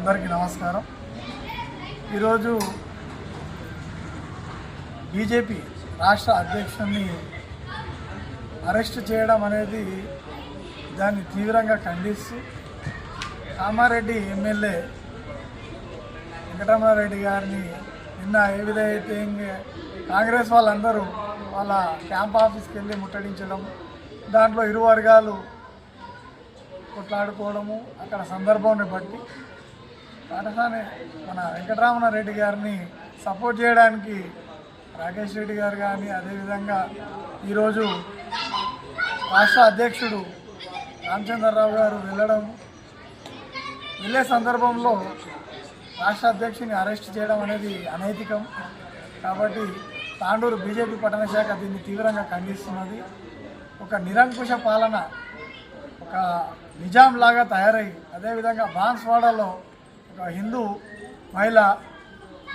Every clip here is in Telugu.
అందరికీ నమస్కారం. ఈరోజు బీజేపీ రాష్ట్ర అధ్యక్షుడిని అరెస్ట్ చేయడం అనేది దాన్ని తీవ్రంగా ఖండిస్తూ కామారెడ్డి ఎమ్మెల్యే వెంకటరమణారెడ్డి గారిని నిన్న ఏ విధంగా కాంగ్రెస్ వాళ్ళందరూ వాళ్ళ క్యాంప్ ఆఫీస్కి వెళ్ళి ముట్టడించడం, దాంట్లో ఇరు వర్గాలు కొట్లాడుకోవడము, అక్కడ సందర్భాన్ని బట్టి అట్లానే మన వెంకటరమణారెడ్డి గారిని సపోర్ట్ చేయడానికి రాకేష్ రెడ్డి గారు కానీ, అదేవిధంగా ఈరోజు రాష్ట్ర అధ్యక్షుడు రామచంద్రరావు గారు వెళ్ళే సందర్భంలో రాష్ట్ర అధ్యక్షుని అరెస్ట్ చేయడం అనేది అనైతికం. కాబట్టి తాండూరు బీజేపీ పట్టణ శాఖ దీన్ని తీవ్రంగా ఖండిస్తున్నది. ఒక నిరంకుశ పాలన, ఒక నిజాం లాగా తయారై, అదేవిధంగా బాన్స్వాడలో ఒక హిందూ మహిళ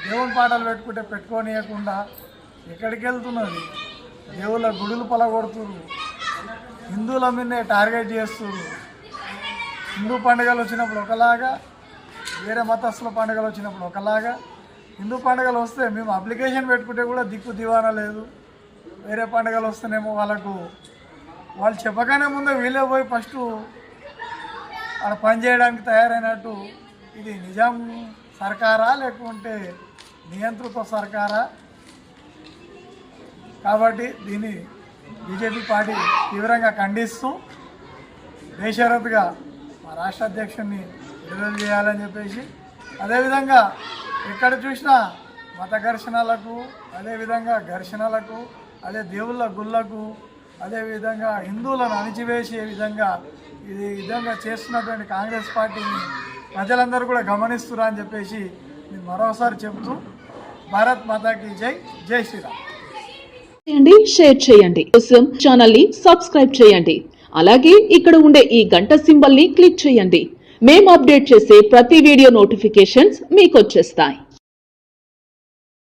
దేవుని పాటలు పెట్టుకోనియకుండా ఎక్కడికి వెళ్తున్నది, దేవుళ్ళ గుడులు పలగొడుతున్నారు, హిందువుల మీదనే టార్గెట్ చేస్తున్నారు. హిందూ పండుగలు వచ్చినప్పుడు ఒకలాగా, వేరే మతస్థుల పండుగలు వచ్చినప్పుడు ఒకలాగా. హిందూ పండుగలు వస్తే మేము అప్లికేషన్ పెట్టుకుంటే కూడా దిక్కు దివానా లేదు. వేరే పండుగలు వస్తేనేమో వాళ్ళు చెప్పగానే ముందే వీళ్ళే పోయి ఫస్ట్ అక్కడ పనిచేయడానికి తయారైనట్టు. ఇది నిజాం సర్కారా లేకుంటే నియంత్రిత సర్కారా? కాబట్టి దీన్ని బీజేపీ పార్టీ తీవ్రంగా ఖండిస్తూ బేషరతుగా మా రాష్ట్ర అధ్యక్షుడిని విడుదల చేయాలని చెప్పేసి, అదేవిధంగా ఎక్కడ చూసినా మత ఘర్షణలకు, అదేవిధంగా ఘర్షణలకు, అదే దేవుళ్ళ గుళ్ళకు, అదేవిధంగా హిందువులను అణిచివేసే విధంగా చేస్తున్నటువంటి కాంగ్రెస్ పార్టీని ప్రజలందరూ కూడా గమనిస్తురా అని చెప్పేసి నేను మరోసారి చెబుతూ, భారత్ మాతాకి జై, జై శ్రీరామ్. షేర్ చేయండి, కోసం ఛానల్ ని సబ్స్క్రైబ్ చేయండి. అలాగే ఇక్కడ ఉండే ఈ గంట సింబల్ ని క్లిక్ చేయండి. మేము అప్డేట్ చేసే ప్రతి వీడియో నోటిఫికేషన్స్ మీకు వచ్చేస్తాయి.